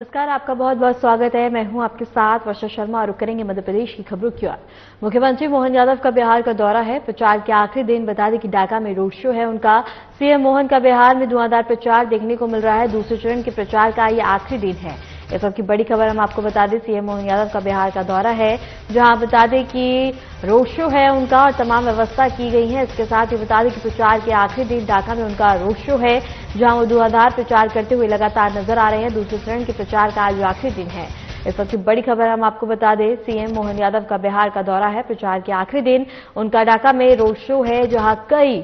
नमस्कार, आपका बहुत बहुत स्वागत है। मैं हूं आपके साथ वर्षा शर्मा और रुक करेंगे मध्य प्रदेश की खबरों की ओर। मुख्यमंत्री मोहन यादव का बिहार का दौरा है। प्रचार के आखिरी दिन बता दें कि डाका में रोड शो है उनका। सीएम मोहन का बिहार में धुआंधार प्रचार देखने को मिल रहा है। दूसरे चरण के प्रचार का ये आखिरी दिन है। इस वक्त की बड़ी खबर हम आपको बता दें, सीएम मोहन यादव का बिहार का दौरा है, जहां बता दें कि रोड शो है उनका और तमाम व्यवस्था की गई है। इसके साथ ही बता दें कि प्रचार के आखिरी दिन ढाका में उनका रोड शो है, जहां वो धुआंधार प्रचार करते हुए लगातार नजर आ रहे हैं। दूसरे चरण के प्रचार का आज आखिरी दिन है। इस वक्त की बड़ी खबर हम आपको बता दें, सीएम मोहन यादव का बिहार का दौरा है। प्रचार के आखिरी दिन उनका ढाका में रोड शो है, जहां कई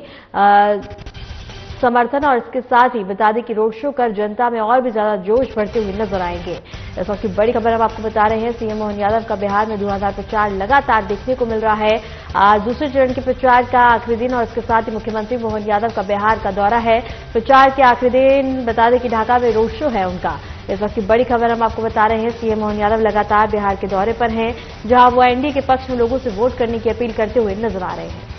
समर्थन और इसके साथ ही बता दें कि रोड शो कर जनता में और भी ज्यादा जोश भरते हुए नजर आएंगे। इस वक्त की बड़ी खबर हम आपको बता रहे हैं, सीएम मोहन यादव का बिहार में धुआंधार प्रचार लगातार देखने को मिल रहा है। आज दूसरे चरण के प्रचार का आखिरी दिन और इसके साथ ही मुख्यमंत्री मोहन यादव का बिहार का दौरा है। प्रचार के आखिरी दिन बता दें कि ढाका में रोड शो है उनका। इस वक्त की बड़ी खबर हम आपको बता रहे हैं, सीएम मोहन यादव लगातार बिहार के दौरे पर हैं, जहां वो एनडीए के पक्ष में लोगों से वोट करने की अपील करते हुए नजर आ रहे हैं।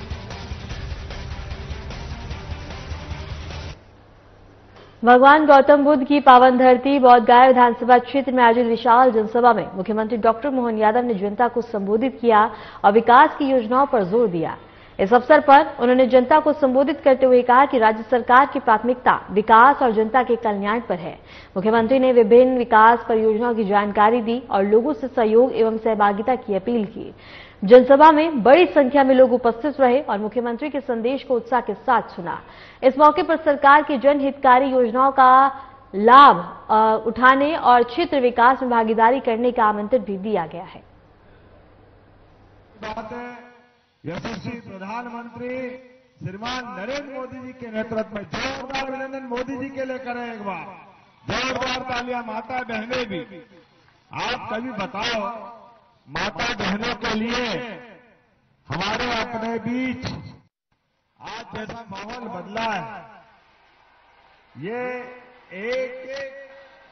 भगवान गौतम बुद्ध की पावन धरती बोधगया विधानसभा क्षेत्र में आयोजित विशाल जनसभा में मुख्यमंत्री डॉक्टर मोहन यादव ने जनता को संबोधित किया और विकास की योजनाओं पर जोर दिया। इस अवसर पर उन्होंने जनता को संबोधित करते हुए कहा कि राज्य सरकार की प्राथमिकता विकास और जनता के कल्याण पर है। मुख्यमंत्री ने विभिन्न विकास परियोजनाओं की जानकारी दी और लोगों से सहयोग एवं सहभागिता की अपील की। जनसभा में बड़ी संख्या में लोग उपस्थित रहे और मुख्यमंत्री के संदेश को उत्साह के साथ सुना। इस मौके पर सरकार की जनहितकारी योजनाओं का लाभ उठाने और क्षेत्र विकास में भागीदारी करने का आमंत्रण भी दिया गया है। बात है, यशस्वी प्रधानमंत्री श्रीमान नरेंद्र मोदी जी के नेतृत्व में जोरदार अभिनंदन मोदी जी के लिए करें। एक बार जोरदार तालियां माता बहनें भी। आप कभी बताओ, माता बहनों के लिए हमारे अपने बीच आज जैसा माहौल बदला है, ये एक एक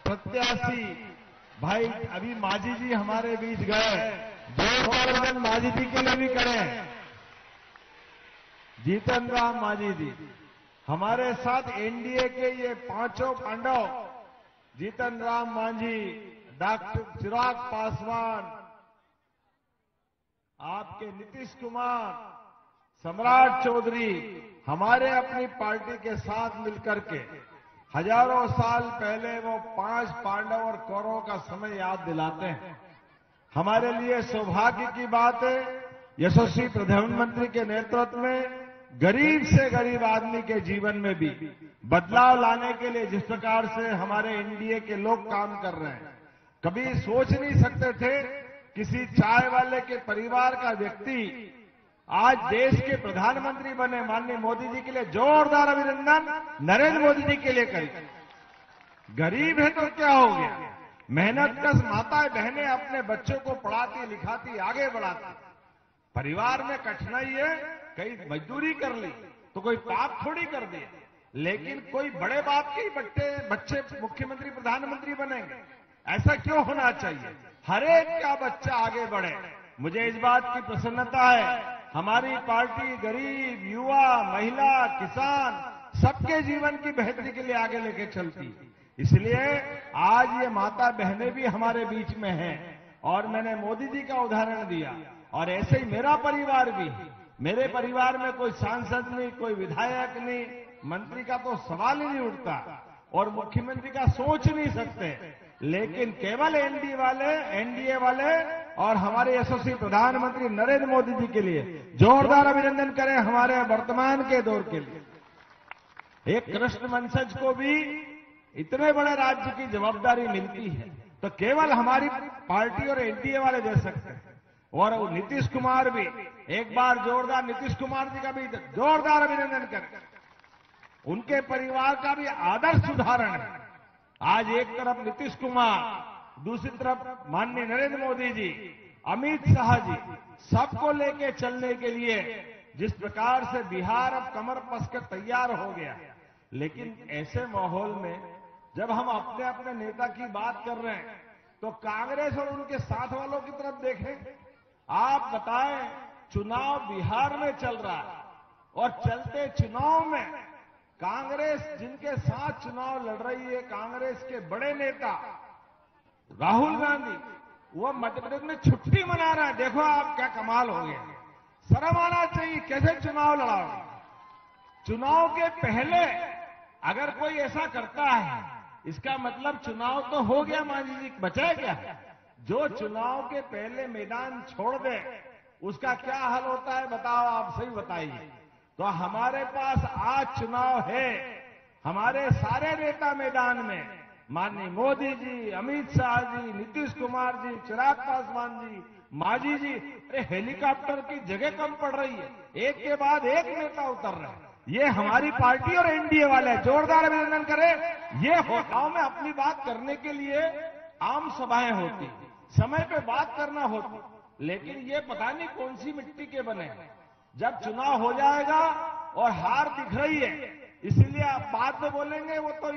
प्रत्याशी भाई अभी मांझी जी हमारे बीच गए, जोरदार अभिनंदन मांझी जी के लिए भी करें। जीतन राम मांझी जी हमारे साथ एनडीए के ये पांचों पांडव, जीतन राम मांझी, डॉक्टर चिराग पासवान, आपके नीतीश कुमार, सम्राट चौधरी, हमारे अपनी पार्टी के साथ मिलकर के हजारों साल पहले वो 5 पांडव और कौरवों का समय याद दिलाते हैं। हमारे लिए सौभाग्य की बात है, यशस्वी प्रधानमंत्री के नेतृत्व में गरीब से गरीब आदमी के जीवन में भी बदलाव लाने के लिए जिस प्रकार से हमारे एनडीए के लोग काम कर रहे हैं, कभी सोच नहीं सकते थे किसी चाय वाले के परिवार का व्यक्ति आज देश के प्रधानमंत्री बने। माननीय मोदी जी के लिए जोरदार अभिनंदन नरेंद्र मोदी जी के लिए करें। गरीब है तो क्या हो गया, मेहनत कश माताएं बहनें अपने बच्चों को पढ़ाती लिखाती आगे बढ़ाती। परिवार में कठिनाई है, कहीं मजदूरी कर ली तो कोई पाप थोड़ी कर दिया, लेकिन कोई बड़े बाप के बच्चे मुख्यमंत्री प्रधानमंत्री बनेंगे, ऐसा क्यों होना चाहिए। हर एक का बच्चा आगे बढ़े। मुझे इस बात की प्रसन्नता है, हमारी पार्टी गरीब, युवा, महिला, किसान सबके जीवन की बेहतरी के लिए आगे लेके चलती। इसलिए आज ये माता बहनें भी हमारे बीच में हैं और मैंने मोदी जी का उदाहरण दिया और ऐसे ही मेरा परिवार भी। मेरे परिवार में कोई सांसद नहीं, कोई विधायक नहीं, मंत्री का तो सवाल ही नहीं उठता और मुख्यमंत्री का सोच नहीं सकते, लेकिन केवल एनडीए वाले और हमारे यशस्वी प्रधानमंत्री नरेंद्र मोदी जी के लिए जोरदार अभिनंदन करें। हमारे वर्तमान के दौर के लिए एक कृष्ण वंशज को भी इतने बड़े राज्य की जवाबदारी मिलती है तो केवल हमारी पार्टी और एनडीए वाले दे सकते हैं। और नीतीश कुमार भी, एक बार जोरदार नीतीश कुमार जी का भी जोरदार अभिनंदन करें। उनके परिवार का भी आदर्श उदाहरण है। आज एक तरफ नीतीश कुमार, दूसरी तरफ माननीय नरेंद्र मोदी जी, अमित शाह जी, सबको लेके चलने के लिए जिस प्रकार से बिहार अब कमर कसकर तैयार हो गया। लेकिन ऐसे माहौल में जब हम अपने अपने नेता की बात कर रहे हैं तो कांग्रेस और उनके साथ वालों की तरफ देखें। आप बताएं, चुनाव बिहार में चल रहा है और चलते चुनाव में कांग्रेस जिनके साथ चुनाव लड़ रही है, कांग्रेस के बड़े नेता राहुल गांधी वो मध्य प्रदेश में छुट्टी मना रहे हैं। देखो आप क्या कमाल हो गया। शर्म आना चाहिए। कैसे चुनाव लड़ाओगे? चुनाव के पहले अगर कोई ऐसा करता है, इसका मतलब चुनाव तो हो गया, मांझी जी बचा क्या? जो चुनाव के पहले मैदान छोड़ दे उसका क्या हाल होता है बताओ, आप सही बताइए। तो हमारे पास आज चुनाव है, हमारे सारे नेता मैदान में, माननीय मोदी जी, अमित शाह जी, नीतीश कुमार जी, चिराग पासवान जी, मांझी जी। अरे हेलीकॉप्टर की जगह कम पड़ रही है, एक के बाद एक नेता उतर रहे हैं। ये हमारी पार्टी और एनडीए वाले जोरदार अभिनंदन करें। ये गांव में अपनी बात करने के लिए आम सभाएं होती, समय पे बात करना होती, लेकिन ये पता नहीं कौन सी मिट्टी के बने। जब चुनाव हो जाएगा और हार दिख रही है, इसलिए आप बाद में बोलेंगे वो तो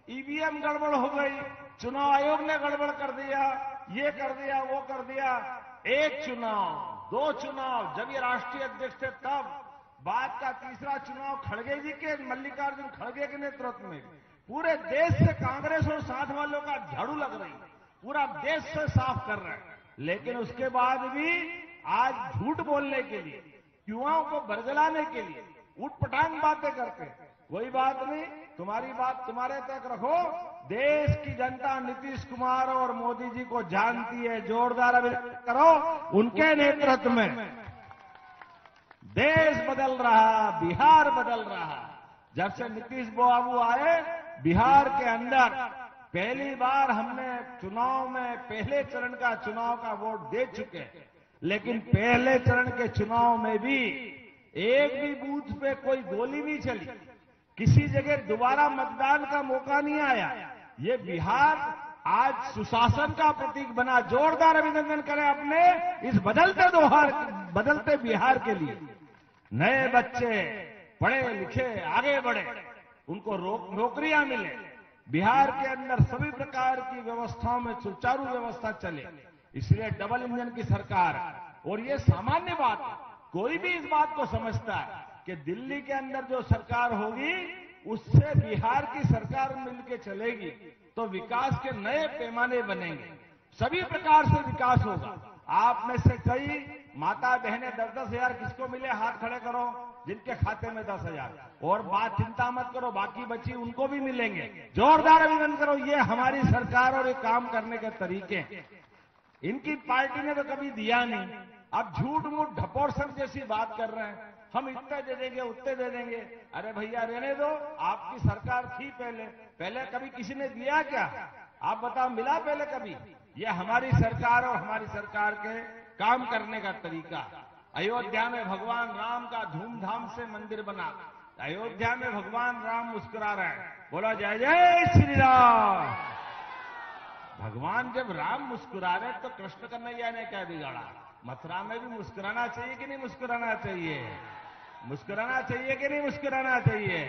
ईवीएम गड़बड़ हो गई, चुनाव आयोग ने गड़बड़ कर दिया, ये कर दिया, वो कर दिया। एक चुनाव, दो चुनाव, जब ये राष्ट्रीय अध्यक्ष थे तब, बाद का तीसरा चुनाव खड़गे जी के, मल्लिकार्जुन खड़गे के नेतृत्व में पूरे देश से कांग्रेस और साथ वालों का झाड़ू लग रही है, पूरा देश से साफ कर रहे हैं। लेकिन उसके बाद भी आज झूठ बोलने के लिए, युवाओं को बरगलाने के लिए उठपटांग बातें करते हैं। कोई बात नहीं, तुम्हारी बात तुम्हारे तक रखो। देश की जनता नीतीश कुमार और मोदी जी को जानती है। जोरदार अभिनंदन करो उनके नेतृत्व में। देश बदल रहा, बिहार बदल रहा। जब से नीतीश बाबू आए, बिहार के अंदर पहली बार हमने चुनाव में पहले चरण का चुनाव का वोट दे चुके हैं, लेकिन पहले चरण के चुनाव में भी एक भी बूथ पे कोई गोली नहीं चली, किसी जगह दोबारा मतदान का मौका नहीं आया। ये बिहार आज सुशासन का प्रतीक बना। जोरदार अभिनंदन करें अपने इस बदलते बिहार के लिए। नए बच्चे पढ़े लिखे आगे बढ़े, उनको नौकरियां मिले, बिहार के अंदर सभी प्रकार की व्यवस्थाओं में सुचारू व्यवस्था चले, इसलिए डबल इंजन की सरकार। और ये सामान्य बात है, कोई भी इस बात को समझता है कि दिल्ली के अंदर जो सरकार होगी उससे बिहार की सरकार मिलकर चलेगी तो विकास के नए पैमाने बनेंगे, सभी प्रकार से विकास होगा। आप में से कई माता बहनें 10-10 हजार किसको मिले हाथ खड़े करो, जिनके खाते में 10 हजार। और बात चिंता मत करो, बाकी बची उनको भी मिलेंगे। जोरदार अभिनंदन करो। ये हमारी सरकार और ये काम करने के तरीके। इनकी पार्टी ने तो कभी दिया नहीं, अब झूठ मूठ ढपोर संघ जैसी बात कर रहे हैं, हम इतने दे देंगे उतने दे देंगे। अरे भैया रहने दो, आपकी सरकार थी पहले कभी किसी ने दिया क्या? आप बताओ, मिला पहले कभी? ये हमारी सरकार और हमारी सरकार के काम करने का तरीका। अयोध्या में भगवान राम का धूमधाम से मंदिर बना, अयोध्या में भगवान राम मुस्कुरा रहे हैं, बोलो जय जय श्री राम। भगवान जब राम मुस्कुरा रहे तो कृष्ण कन्हैया ने क्या बिगाड़ा? मथुरा में भी मुस्कुराना चाहिए कि नहीं मुस्कुराना चाहिए? मुस्कुराना चाहिए कि नहीं मुस्कुराना चाहिए?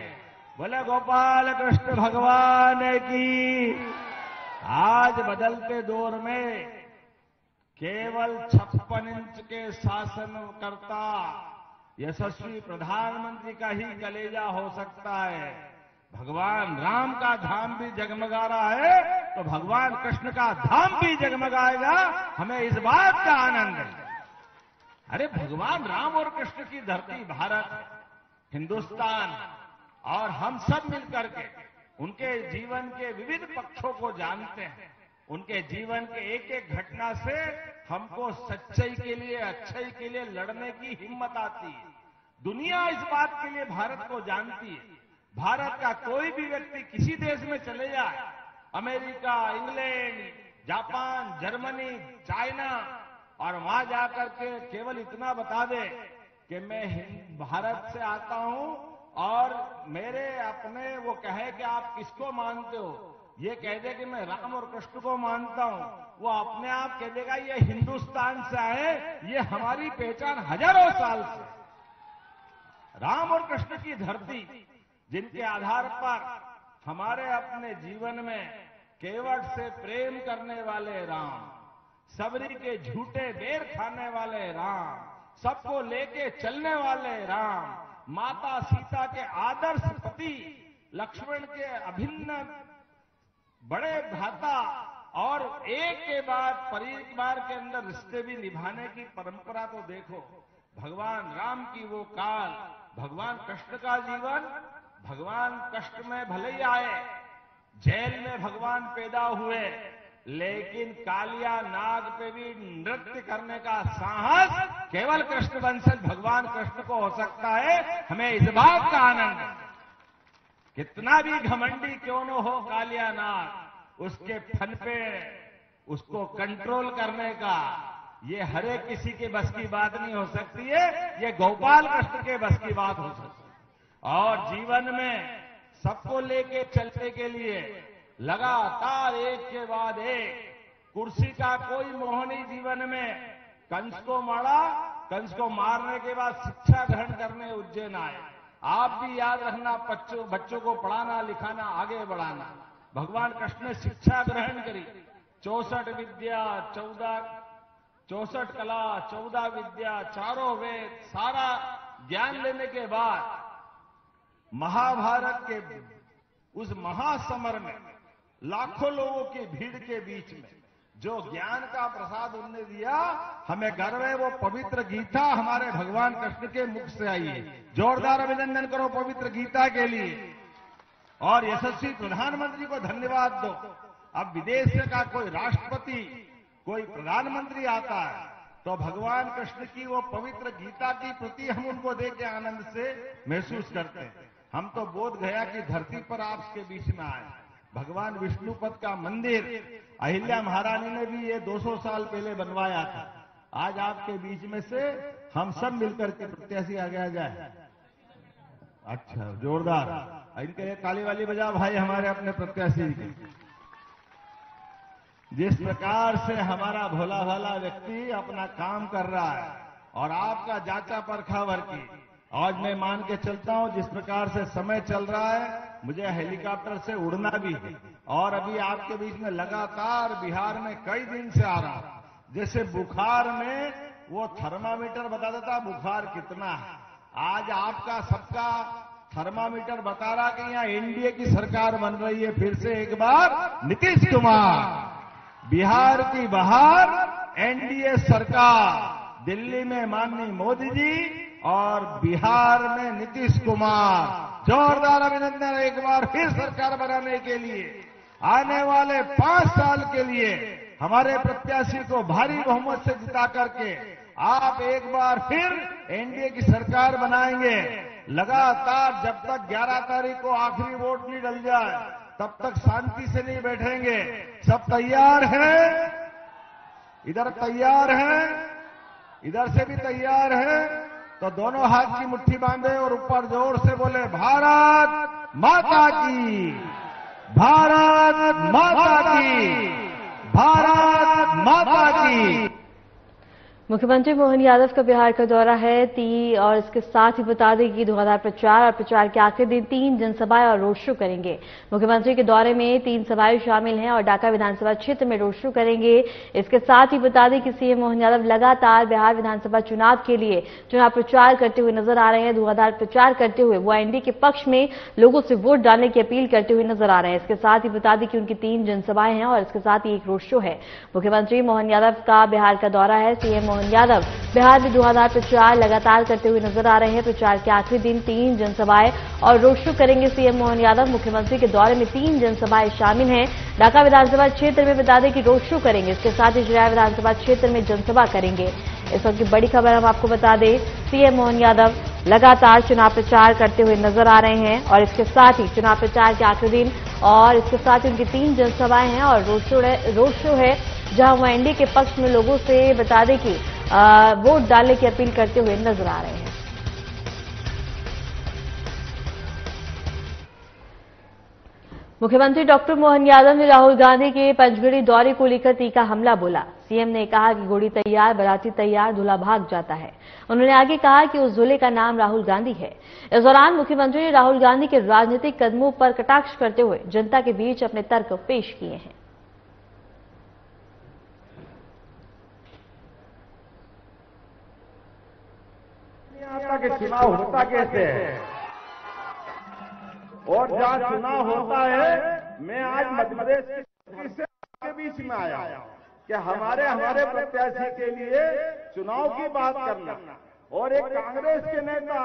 बोले गोपाल कृष्ण भगवान की। आज बदलते दौर में केवल 56 इंच के शासनकर्ता यशस्वी प्रधानमंत्री का ही कलेजा हो सकता है। भगवान राम का धाम भी जगमगा रहा है तो भगवान कृष्ण का धाम भी जगमगाएगा। हमें इस बात का आनंद है। अरे भगवान राम और कृष्ण की धरती भारत, हिंदुस्तान, और हम सब मिलकर के उनके जीवन के विविध पक्षों को जानते हैं। उनके जीवन के एक एक घटना से हमको सच्चाई के लिए, अच्छाई के लिए लड़ने की हिम्मत आती है। दुनिया इस बात के लिए भारत को जानती है। भारत का कोई भी व्यक्ति किसी देश में चले जाए, America, England, Japan, Germany, China, और वहां जाकर के केवल इतना बता दे कि मैं भारत से आता हूं और मेरे अपने, वो कहे कि आप किसको मानते हो, ये कह दे कि मैं राम और कृष्ण को मानता हूं, वो अपने आप कह देगा ये हिंदुस्तान से आए, ये हमारी पहचान हजारों साल से। राम और कृष्ण की धरती, जिनके आधार पर हमारे अपने जीवन में केवट से प्रेम करने वाले राम, सबरी के झूठे बेर खाने वाले राम, सबको लेके चलने वाले राम, माता सीता के आदर्श पति, लक्ष्मण के अभिन्न बड़े भ्राता और एक के बाद परिवार के अंदर रिश्ते भी निभाने की परंपरा तो देखो। भगवान राम की वो काल, भगवान कृष्ण का जीवन, भगवान कष्ट में भले ही आए, जेल में भगवान पैदा हुए, लेकिन कालिया नाग पे भी नृत्य करने का साहस केवल कृष्ण वंशज भगवान कृष्ण को हो सकता है। हमें इस बात का आनंद है, कितना भी घमंडी क्यों न हो कालिया नाग, उसके फन पे उसको कंट्रोल करने का ये हर एक किसी के बस की बात नहीं हो सकती है, ये गोपाल कृष्ण के बस की बात हो सकती है। और जीवन में सबको लेके चलने के लिए लगातार एक के बाद एक, कुर्सी का कोई मोहनी जीवन में कंस को मारा, कंस को मारने के बाद शिक्षा ग्रहण करने उज्जैन आए। आप भी याद रखना, बच्चों को पढ़ाना लिखाना आगे बढ़ाना। भगवान कृष्ण ने शिक्षा ग्रहण करी, 64 विद्या 64 कला 14 विद्या, चारों वेद, सारा ज्ञान लेने के बाद महाभारत के उस महासमर में लाखों लोगों की भीड़ के बीच में जो ज्ञान का प्रसाद उन्होंने दिया, हमें गर्व है। वो पवित्र गीता हमारे भगवान कृष्ण के मुख से आई है। जोरदार अभिनंदन करो पवित्र गीता के लिए, और यशस्वी प्रधानमंत्री को धन्यवाद दो। अब विदेश का कोई राष्ट्रपति, कोई प्रधानमंत्री आता है तो भगवान कृष्ण की वो पवित्र गीता की प्रति हम उनको देख के आनंद से महसूस करते हैं। हम तो बोध गया की धरती पर आपके बीच में आए। भगवान विष्णुपद का मंदिर अहिल्या महारानी ने भी ये 200 साल पहले बनवाया था। आज आपके बीच में से हम सब मिलकर के प्रत्याशी आगे आ जाए। अच्छा, जोरदार इनके लिए ताली वाली बजा भाई हमारे अपने प्रत्याशी की। जिस प्रकार से हमारा भोला भाला व्यक्ति अपना काम कर रहा है और आपका जांचा परखा वर्की, आज मैं मान के चलता हूं जिस प्रकार से समय चल रहा है, मुझे हेलीकॉप्टर से उड़ना भी है। और अभी आपके बीच में लगातार बिहार में कई दिन से आ रहा हूं। जैसे बुखार में वो थर्मामीटर बता देता बुखार कितना है, आज आपका सबका थर्मामीटर बता रहा कि यहाँ एनडीए की सरकार बन रही है। फिर से एक बार नीतीश कुमार, बिहार की बहार एनडीए सरकार, दिल्ली में माननीय मोदी जी और बिहार में नीतीश कुमार। जोरदार अभिनंदन एक बार फिर सरकार बनाने के लिए। आने वाले 5 साल के लिए हमारे प्रत्याशी को भारी बहुमत से जिता करके आप एक बार फिर एनडीए की सरकार बनाएंगे। लगातार जब तक 11 तारीख को आखिरी वोट नहीं डल जाए तब तक शांति से नहीं बैठेंगे। सब तैयार हैं? इधर तैयार हैं, इधर से भी तैयार हैं, तो दोनों हाथ की मुट्ठी बांधे और ऊपर जोर से बोले भारत माता की, भारत माता की, भारत माता की। मुख्यमंत्री मोहन यादव का बिहार का दौरा है और इसके साथ ही बता दें कि धुआंधार प्रचार और प्रचार के आखिरी दिन 3 जनसभाएं और रोड शो करेंगे। मुख्यमंत्री के दौरे में 3 सभाएं शामिल हैं और ढाका विधानसभा क्षेत्र में रोड शो करेंगे। इसके साथ ही बता दें कि सीएम मोहन यादव लगातार बिहार विधानसभा चुनाव के लिए चुनाव प्रचार करते हुए नजर आ रहे हैं। धुआंधार प्रचार करते हुए वो एनडीए के पक्ष में लोगों से वोट डालने की अपील करते हुए नजर आ रहे हैं। इसके साथ ही बता दें कि उनकी 3 जनसभाएं हैं और इसके साथ ही एक रोड शो है। मुख्यमंत्री मोहन यादव का बिहार का दौरा है। सीएम मोहन यादव बिहार में धुआंधार प्रचार लगातार करते हुए नजर आ रहे हैं। प्रचार के आखिरी दिन 3 जनसभाएं और रोड शो करेंगे सीएम मोहन यादव। मुख्यमंत्री के दौरे में 3 जनसभाएं शामिल हैं। ढाका विधानसभा क्षेत्र में बता दें कि रोड शो करेंगे। इसके साथ ही चिराया विधानसभा क्षेत्र में जनसभा करेंगे। इस वक्त की बड़ी खबर हम आपको बता दें, सीएम मोहन यादव लगातार चुनाव प्रचार करते हुए नजर आ रहे हैं और इसके साथ ही चुनाव प्रचार के आखिरी दिन और इसके साथ ही उनकी 3 जनसभाएं हैं और रोड शो है जहां वो एनडीए के पक्ष में लोगों से बता दें कि वोट डालने की अपील करते हुए नजर आ रहे हैं। मुख्यमंत्री डॉक्टर मोहन यादव ने राहुल गांधी के पंचगढ़ी दौरे को लेकर तीखा हमला बोला। सीएम ने कहा कि घोड़ी तैयार, बाराती तैयार, दूल्हा भाग जाता है। उन्होंने आगे कहा कि उस दूल्हे का नाम राहुल गांधी है। इस दौरान मुख्यमंत्री ने राहुल गांधी के राजनीतिक कदमों पर कटाक्ष करते हुए जनता के बीच अपने तर्क पेश किए हैं। के चुनाव होता कैसे है और जहां चुनाव होता है, मैं आज मध्य प्रदेश से बीच में आया कि हमारे प्रत्याशी के लिए चुनाव की बात करना। और एक कांग्रेस के नेता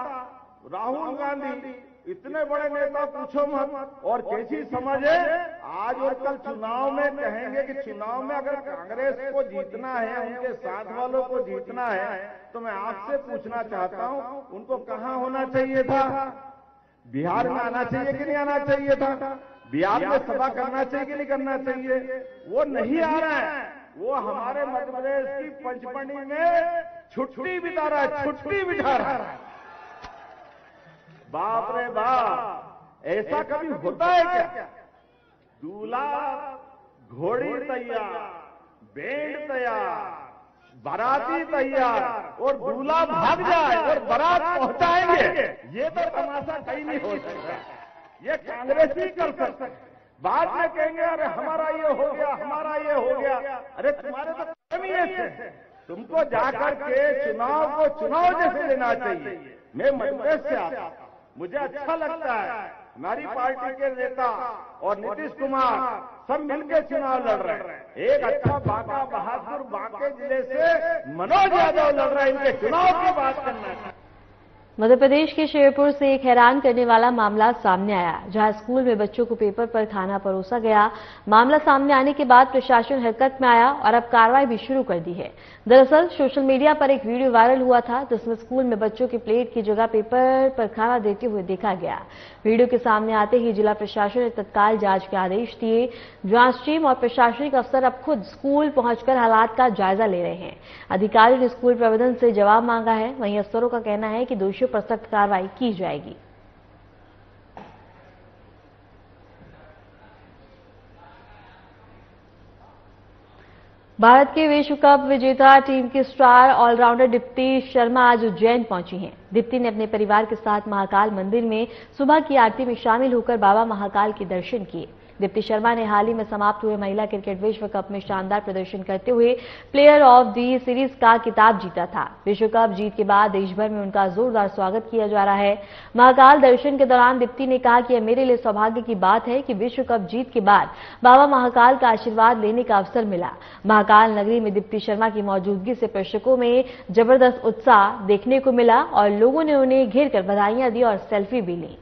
राहुल गांधी, इतने बड़े नेता पूछो मत, और कैसी समझ है, आज और कल चुनाव में कहेंगे कि चुनाव में अगर कांग्रेस को जीतना है, उनके साथ वालों को जीतना है, तो मैं आपसे पूछना चाहता हूं, उनको कहां होना चाहिए था? बिहार में आना चाहिए कि नहीं आना चाहिए था? बिहार में सभा करना चाहिए कि नहीं करना चाहिए? वो नहीं आ रहा है। वो हमारे मध्य प्रदेश की पंचमढ़ी में छुट्टी बिता रहा है, छुट्टी बिता रहा है। बाप रे बाप, ऐसा कभी होता है क्या? दूल्हा घोड़ी तैयार, बैंड तैयार, बाराती तैयार, और दूल्हा भाग जाए और बारात पहुंचाएंगे, ये तो तमाशा कहीं नहीं हो सकता। ये कांग्रेस ही कर सकता है। बाद में कहेंगे अरे हमारा ये हो गया, हमारा ये हो गया। अरे तुम्हारे तो कर्म ही ऐसे, तुमको जाकर के चुनाव को चुनाव जैसे लेना चाहिए। मैं मध्य प्रदेश से आता, मुझे अच्छा लगता है हमारी पार्टी के नेता और नीतीश कुमार सब मिलकर चुनाव लड़ रहे हैं। एक अच्छा बांका बहादुर बांके जिले से मनोज यादव लड़ रहे हैं। इनके चुनाव की बात करना है। मध्य प्रदेश के शेरपुर से एक हैरान करने वाला मामला सामने आया, जहां स्कूल में बच्चों को पेपर पर खाना परोसा गया। मामला सामने आने के बाद प्रशासन हरकत में आया और अब कार्रवाई भी शुरू कर दी है। दरअसल सोशल मीडिया पर एक वीडियो वायरल हुआ था, जिसमें स्कूल में बच्चों की प्लेट की जगह पेपर पर खाना देते हुए देखा गया। वीडियो के सामने आते ही जिला प्रशासन ने तत्काल जांच के आदेश दिए। जांच टीम और प्रशासनिक अफसर अब खुद स्कूल पहुंचकर हालात का जायजा ले रहे हैं। अधिकारियों ने स्कूल प्रबंधन से जवाब मांगा है। वहीं अफसरों का कहना है कि दोषियों पर सख्त कार्रवाई की जाएगी। भारत के विश्व कप विजेता टीम की स्टार ऑलराउंडर दीप्ति शर्मा आज उज्जैन पहुंची हैं। दीप्ति ने अपने परिवार के साथ महाकाल मंदिर में सुबह की आरती में शामिल होकर बाबा महाकाल के दर्शन किए। दीप्ति शर्मा ने हाल ही में समाप्त हुए महिला क्रिकेट विश्व कप में शानदार प्रदर्शन करते हुए प्लेयर ऑफ द सीरीज का खिताब जीता था। विश्व कप जीत के बाद देश भर में उनका जोरदार स्वागत किया जा रहा है। महाकाल दर्शन के दौरान दीप्ति ने कहा कि यह मेरे लिए सौभाग्य की बात है कि विश्व कप जीत के बाद बाबा महाकाल का आशीर्वाद लेने का अवसर मिला। महाकाल नगरी में दीप्ति शर्मा की मौजूदगी से प्रेक्षकों में जबरदस्त उत्साह देखने को मिला और लोगों ने उन्हें घेर कर बधाइयां दी और सेल्फी भी ली।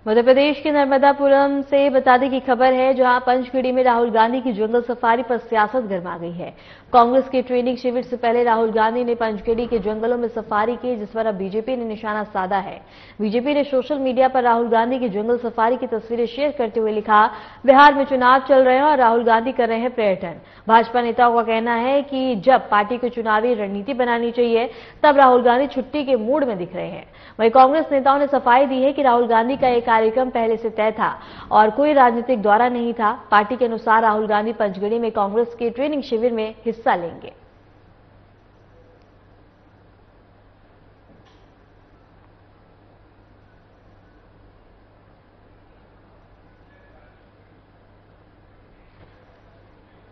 मध्य प्रदेश के नर्मदापुरम से बता दें की खबर है, जहां पंचखेड़ी में राहुल गांधी की जंगल सफारी पर सियासत गरमा गई है। कांग्रेस के ट्रेनिंग शिविर से पहले राहुल गांधी ने पंचखेड़ी के जंगलों में सफारी की, जिस पर अब बीजेपी ने निशाना साधा है। बीजेपी ने सोशल मीडिया पर राहुल गांधी की जंगल सफारी की तस्वीरें शेयर करते हुए लिखा, बिहार में चुनाव चल रहे हैं और राहुल गांधी कर रहे हैं पर्यटन। भाजपा नेताओं का कहना है कि जब पार्टी को चुनावी रणनीति बनानी चाहिए, तब राहुल गांधी छुट्टी के मूड में दिख रहे हैं। वहीं कांग्रेस नेताओं ने सफाई दी है कि राहुल गांधी का एक कार्यक्रम पहले से तय था और कोई राजनीतिक दौरा नहीं था। पार्टी के अनुसार राहुल गांधी पंचगढ़ी में कांग्रेस के ट्रेनिंग शिविर में हिस्सा लेंगे।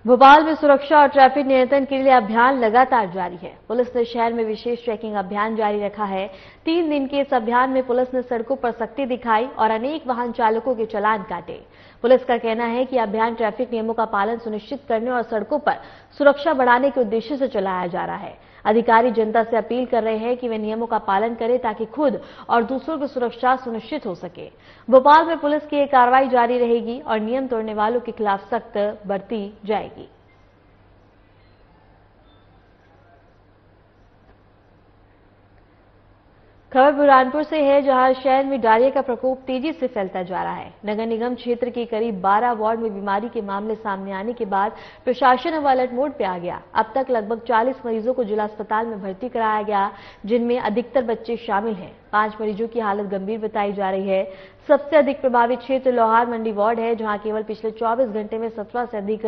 भोपाल में सुरक्षा और ट्रैफिक नियंत्रण के लिए अभियान लगातार जारी है। पुलिस ने शहर में विशेष चेकिंग अभियान जारी रखा है। 3 दिन के इस अभियान में पुलिस ने सड़कों पर सख्ती दिखाई और अनेक वाहन चालकों के चालान काटे। पुलिस का कहना है कि अभियान ट्रैफिक नियमों का पालन सुनिश्चित करने और सड़कों पर सुरक्षा बढ़ाने के उद्देश्य से चलाया जा रहा है। अधिकारी जनता से अपील कर रहे हैं कि वे नियमों का पालन करें ताकि खुद और दूसरों की सुरक्षा सुनिश्चित हो सके। भोपाल में पुलिस की कार्रवाई जारी रहेगी और नियम तोड़ने वालों के खिलाफ सख्त बरती जाएगी। खबर बुरहानपुर से है, जहां शहर में डायरिया का प्रकोप तेजी से फैलता जा रहा है। नगर निगम क्षेत्र के करीब 12 वार्ड में बीमारी के मामले सामने आने के बाद प्रशासन अब अलर्ट मोड पे आ गया। अब तक लगभग 40 मरीजों को जिला अस्पताल में भर्ती कराया गया, जिनमें अधिकतर बच्चे शामिल हैं। 5 मरीजों की हालत गंभीर बताई जा रही है। सबसे अधिक प्रभावित क्षेत्र लोहार मंडी वार्ड है, जहां केवल पिछले 24 घंटे में 17 से अधिक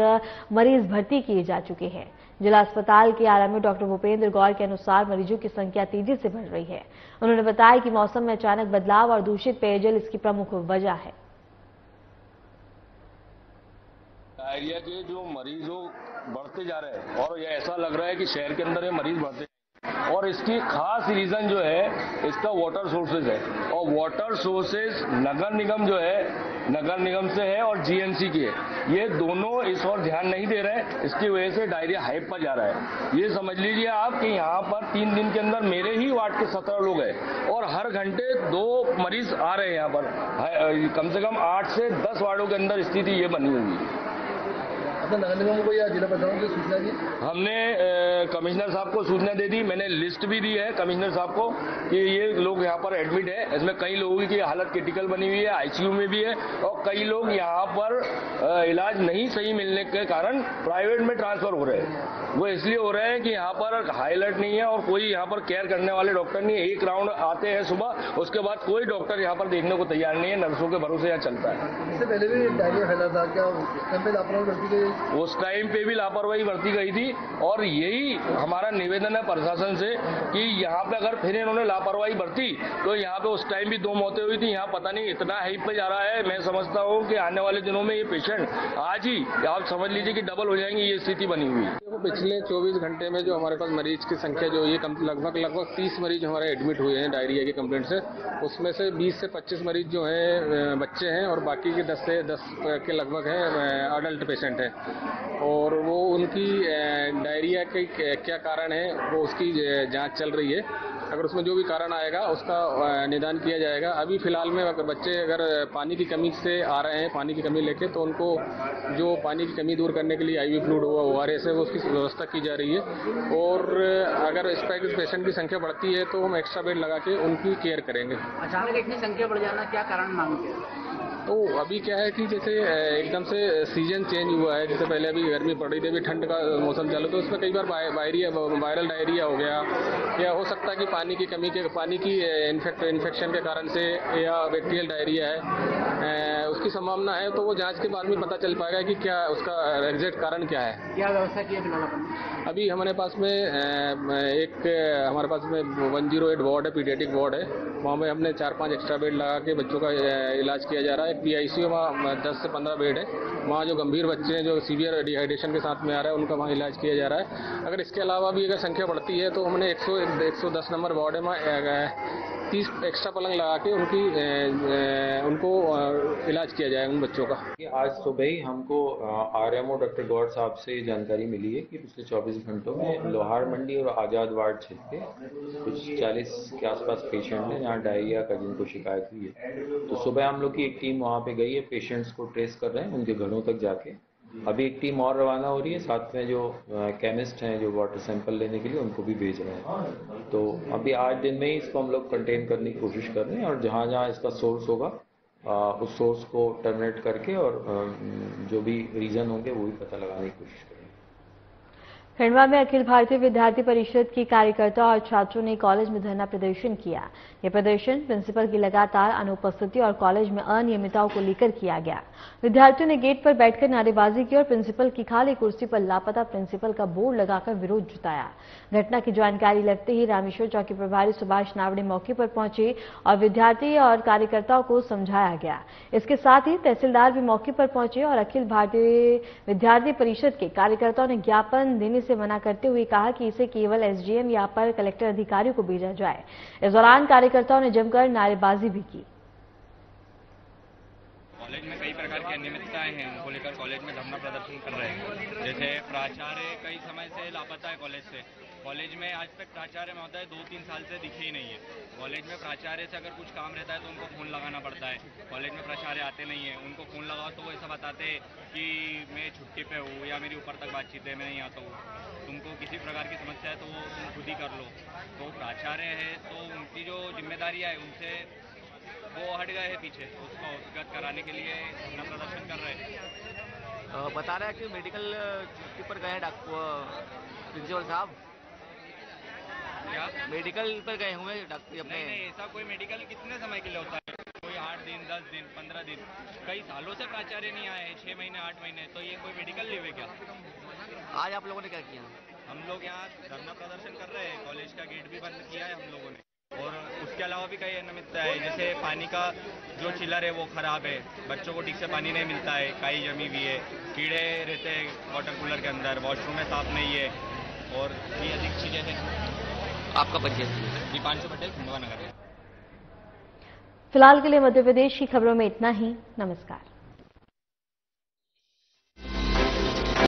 मरीज भर्ती किए जा चुके हैं। जिला अस्पताल के आरएमओ डॉक्टर भूपेंद्र गौर के अनुसार मरीजों की संख्या तेजी से बढ़ रही है। उन्होंने बताया कि मौसम में अचानक बदलाव और दूषित पेयजल इसकी प्रमुख वजह है। डायरिया के जो मरीजों बढ़ते जा रहे हैं और ये ऐसा लग रहा है कि शहर के अंदर ये मरीज बढ़ते हैं और इसकी खास रीजन जो है इसका वाटर सोर्सेज है और वाटर सोर्सेज नगर निगम जो है नगर निगम से है और जीएमसी की है। ये दोनों इस ओर ध्यान नहीं दे रहे हैं, इसकी वजह से डायरिया हाइप पर जा रहा है। ये समझ लीजिए आप कि यहाँ पर 3 दिन के अंदर मेरे ही वार्ड के 17 लोग हैं और हर घंटे 2 मरीज आ रहे हैं यहाँ पर। कम से कम 8 से 10 वार्डों के अंदर स्थिति ये बनी हुई है। अपने नगर निगम को या जिला प्रशासन को सूचना दी? हमने कमिश्नर साहब को सूचना दे दी, मैंने लिस्ट भी दी है कमिश्नर साहब को कि ये लोग यहाँ पर एडमिट है। इसमें कई लोगों की हालत क्रिटिकल बनी हुई है, आईसीयू में भी है और कई लोग यहाँ पर इलाज नहीं सही मिलने के कारण प्राइवेट में ट्रांसफर हो रहे हैं। वो इसलिए हो रहे हैं कि यहाँ पर हाई अलर्ट नहीं है और कोई यहाँ पर केयर करने वाले डॉक्टर नहीं है। एक राउंड आते हैं सुबह, उसके बाद कोई डॉक्टर यहाँ पर देखने को तैयार नहीं है, नर्सों के भरोसे यहाँ चलता है। इससे पहले भी डायरिया फैला था क्या? उस टाइम पे भी लापरवाही बरती गई थी और यही हमारा निवेदन है प्रशासन से कि यहाँ पे अगर फिर इन्होंने लापरवाही बरती तो यहाँ पे उस टाइम भी 2 मौतें हुई थी। यहाँ पता नहीं इतना हाइप पे जा रहा है। मैं समझता हूँ कि आने वाले दिनों में ये पेशेंट आज ही आप समझ लीजिए कि डबल हो जाएंगे, ये स्थिति बनी हुई है। पिछले 24 घंटे में जो हमारे पास मरीज की संख्या जो ये लगभग 30 मरीज हमारे एडमिट हुए हैं डायरिया की कंप्लेंट से। उसमें से 20 से 25 मरीज जो हैं बच्चे हैं और बाकी के 10 से 10 के लगभग हैं अडल्ट पेशेंट हैं और वो उनकी डायरिया के क्या कारण है वो उसकी जांच चल रही है। अगर उसमें जो भी कारण आएगा उसका निदान किया जाएगा। अभी फिलहाल में अगर बच्चे पानी की कमी से आ रहे हैं, पानी की कमी लेके, तो उनको जो पानी की कमी दूर करने के लिए IV फ्लूइड हुआ ORS है वो उसकी व्यवस्था की जा रही है और अगर इस पैकेज पेशेंट की संख्या बढ़ती है तो हम एक्स्ट्रा बेड लगा के उनकी केयर करेंगे। अचानक इतनी संख्या बढ़ जाना क्या कारण मांगते हैं? तो अभी क्या है कि जैसे एकदम से सीजन चेंज हुआ है, जैसे पहले अभी गर्मी पड़ रही थी, अभी ठंड का मौसम चालू, तो उसमें कई बार वायरल डायरिया हो गया या हो सकता है कि पानी की कमी के पानी की इन्फेक्शन के कारण से या बैक्टीरियल डायरिया है, उसकी संभावना है। तो वो जांच के बाद में पता चल पाएगा कि क्या उसका एग्जैक्ट कारण क्या है। क्या व्यवस्था की है? अभी हमारे पास में हमारे पास में 108 वार्ड है, पीडियाट्रिक वार्ड है, वहाँ में हमने 4-5 एक्स्ट्रा बेड लगा के बच्चों का इलाज किया जा रहा है। PICU वहाँ 10 से 15 बेड है, वहाँ जो गंभीर बच्चे हैं जो सीवियर डिहाइड्रेशन के साथ में आ रहा है उनका वहाँ इलाज किया जा रहा है। अगर इसके अलावा भी अगर संख्या बढ़ती है तो हमने 110 नंबर वार्ड में 30 एक्स्ट्रा पलंग लगा के उनको इलाज किया जाए उन बच्चों का। आज सुबह ही हमको RMO डॉक्टर गौड़ साहब से जानकारी मिली है कि पिछले 24 घंटों में लोहार मंडी और आज़ाद वार्ड क्षेत्र के कुछ 40 के आसपास पेशेंट हैं जहाँ डायरिया का जिनको शिकायत हुई है। तो सुबह हम लोग की एक टीम वहाँ पे गई है, पेशेंट्स को ट्रेस कर रहे हैं उनके घरों तक जाके। अभी एक टीम और रवाना हो रही है, साथ में जो केमिस्ट हैं जो वाटर सैंपल लेने के लिए उनको भी भेज रहे हैं। तो अभी 8 दिन में ही इसको हम लोग कंटेन करने की कोशिश कर रहे हैं और जहाँ जहाँ इसका सोर्स होगा उस सोर्स को टर्मिनेट करके और जो भी रीजन होंगे वो भी पता लगाने की कोशिश करेंगे। खंडवा में अखिल भारतीय विद्यार्थी परिषद के कार्यकर्ता और छात्रों ने कॉलेज में धरना प्रदर्शन किया। यह प्रदर्शन प्रिंसिपल की लगातार अनुपस्थिति और कॉलेज में अनियमितताओं को लेकर किया गया। विद्यार्थियों ने गेट पर बैठकर नारेबाजी की और प्रिंसिपल की खाली कुर्सी पर लापता प्रिंसिपल का बोर्ड लगाकर विरोध जताया। घटना की जानकारी लगते ही रामेश्वर चौकी प्रभारी सुभाष नावड़े मौके पर पहुंचे और विद्यार्थी और कार्यकर्ताओं को समझाया गया। इसके साथ ही तहसीलदार भी मौके पर पहुंचे और अखिल भारतीय विद्यार्थी परिषद के कार्यकर्ताओं ने ज्ञापन देने से मना करते हुए कहा कि इसे केवल SDM या अपर कलेक्टर अधिकारियों को भेजा जाए। इस दौरान कार्यकर्ताओं ने जमकर नारेबाजी भी की। कॉलेज में कई प्रकार की अनियमितताएं हैं, उनको लेकर कॉलेज में धरना प्रदर्शन कर रहे हैं। जैसे प्राचार्य कई समय से लापता है कॉलेज से। कॉलेज में आज तक प्राचार्य महोदय 2-3 साल से दिखे ही नहीं है। कॉलेज में प्राचार्य से अगर कुछ काम रहता है तो उनको फोन लगाना पड़ता है। कॉलेज में प्राचार्य आते नहीं है, उनको फोन लगाओ तो वो ऐसा बताते हैं कि मैं छुट्टी पे हूँ या मेरी ऊपर तक बातचीत है, मैं नहीं आता हूँ। तुमको किसी प्रकार की समस्या है तो वो तुम खुद ही कर लो। तो प्राचार्य है तो उनकी जो जिम्मेदारियाँ है उनसे वो हट गए हैं पीछे, उसको अवगत कराने के लिए धरना प्रदर्शन कर रहे हैं। बता रहा है कि मेडिकल छुट्टी पर गए हैं प्रिंसिपल साहब। क्या मेडिकल पर गए हुए डॉक्टर अपने? नहीं, ऐसा कोई मेडिकल कितने समय के लिए होता है? कोई 8 दिन, 10 दिन, 15 दिन। कई सालों से प्राचार्य नहीं आए हैं, 6 महीने, 8 महीने। तो ये कोई मेडिकल लीव है क्या? आज आप लोगों ने क्या किया? हम लोग यहाँ धरना प्रदर्शन कर रहे हैं। कॉलेज का गेट भी बंद किया है हम लोगों ने। और उसके अलावा भी कई अनियमितता है, जैसे पानी का जो चिलर है वो खराब है, बच्चों को ठीक से पानी नहीं मिलता है, काई जमी हुई है, कीड़े रहते हैं वाटर कूलर के अंदर, वॉशरूम में साफ नहीं है और भी अधिक चीजें हैं। आपका परिचय? दीपांशु पटेल, खंडवा नगर। फिलहाल के लिए मध्य प्रदेश की खबरों में इतना ही। नमस्कार।